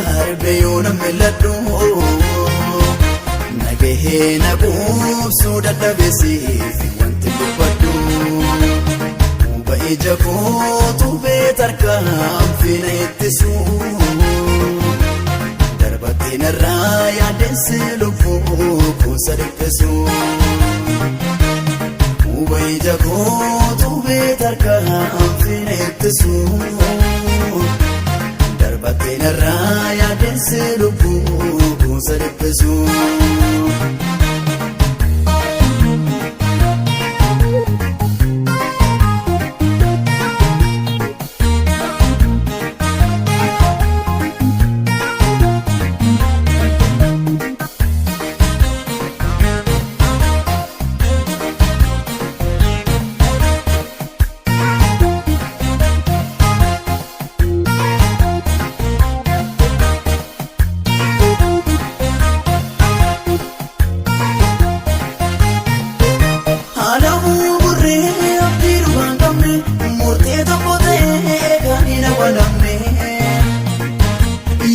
darbe yoona milladhu nagahee naquubsuu dadhabeesiif wanti dubbadhu huba ija kootu beetarkaanfina ittisu darbattee narraa yaaddeessi lubbuu kuusa dhiphisu huba ija kootu beetarkaanfina ittisu darbattee narraa yaaddeessi lubbuu kuusa dhiphisu.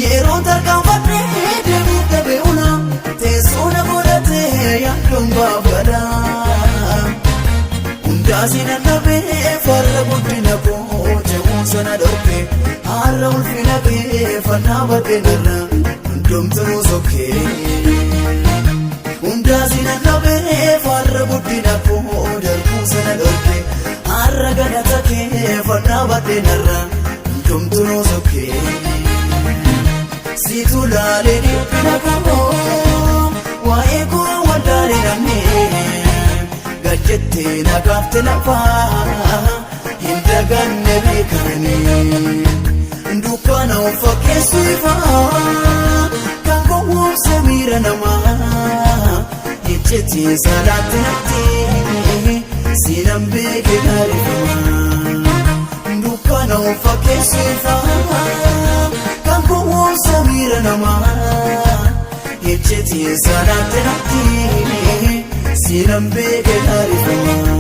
Yeroo tarkaanfadhee deemuuf dhabeuna teessoon godhatee yaaduun baafadha hundaasi dadhabee farra guddina koo ce'uu sana dhorkee har'a ulfina kee fannaa baddeenarra hundumtuu sokkee hundaasi dadhabee farra guddina koo darbuu sana dhorkee har'a galata kee fannaa baddeenarra hundumtuu sokkee. Situ laalee dhiibbina koo waa'ee koo waldaalee namnee gajjettee nagaafte lafaa hin daganne beekanii dukkaana fakkeessu ifaa kan gowwoomse miira namaa ijjeetii salaatti natti siinan beeke gaarifamaa dukkaana fakkeessu ifaa kan gowwoomse miira namaa ijjeetii salaatti natti siinan beeke gaarifamaa.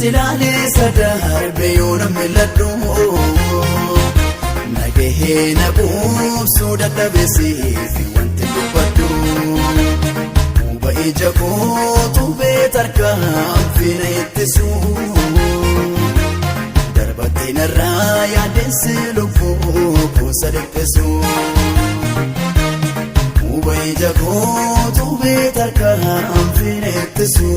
Silaalee sadarbe yoona milladhu nagahee naquubsuu dadhabeesiif wanti dubbadhu huba ija kootu beetarkaanfina ittisu darbattee narraa yaaddeessi lubbuu kuusa dhiphisu huba ija kootu beetarkaanfina ittisu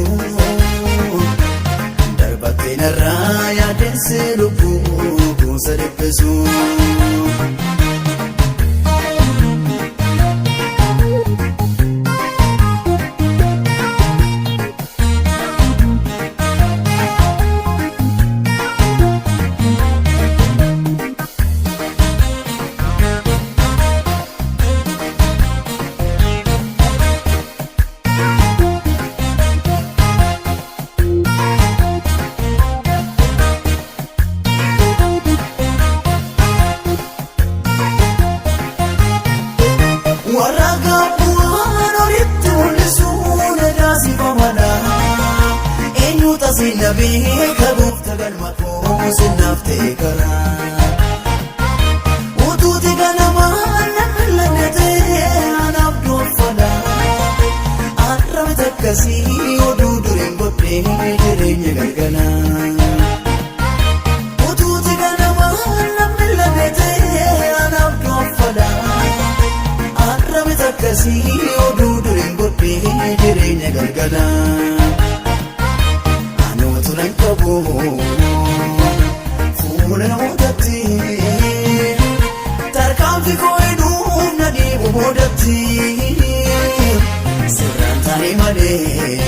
darbattee narraa yaaddeessi lubbuu kuusa dhiphisu. Nabii kabuufta galma koo sinnaaf ta'e karaa utuuti ganamaa namni lannatee anaaf doonfala arrabni takkasii oduu duriin godhee jireenya galgala utuuti ganamaa namni lannatee anaaf doonfala arrabni takkasii oduu duriin godhee jireenya galgala. Fuula namootatti tarkaanfii koo hidhuuf na dhiibu boodatti sirraan taa'ee malee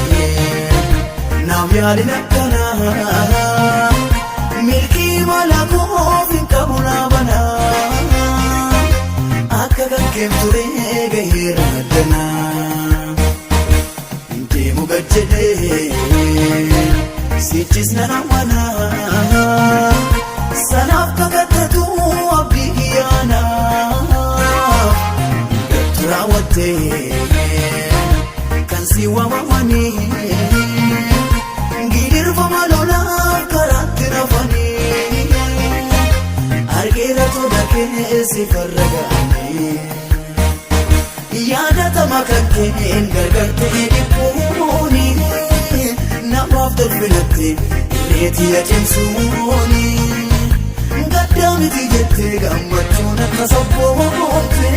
naaf yaadin akkanaa milkii mala koof hin qabu naabana akka kan keemturee gaheera addanaa deemu gad jedhee sichis na namana. sanaaf kakatatu abdii kiyyaanaaf galtu raawwattee kan si waamamanii gidirfama lolaaf karaatti nafanii argeera tola keessi farra ga'anii yaadatama kan keen gargartee dhiphuuni namaaf dolfinatte irreetii adeemsuuni gaddaa miti jettee gammachuun akka sabboonte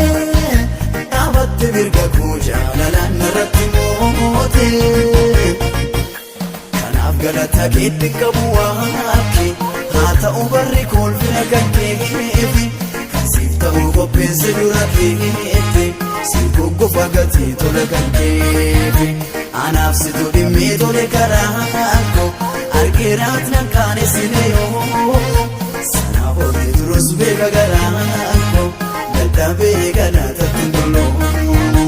dhaabatte mirga koo jaalalaan narratti moote kanaaf galata keetti qabu waaqe haa ta'u barri kolfina kan keefi kan siif ta'u qopheesse dura keette si goggofa gatii tola kan keefi anaaf situ dhimmee tole karaakko argeeraat nan qaanesine yoo sanaaf oolte turus beeka garaakko dadhabee ganaatatti ndoloo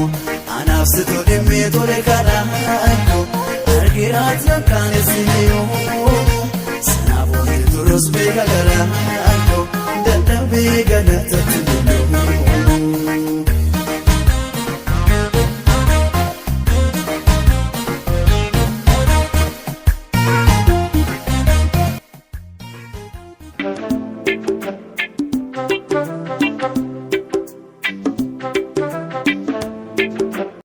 anaaf situ dhimmee tole karaakko argeeraat nan qaanesine yoo sanaaf oolte turus beeka garaakko dadhabee ganaatatti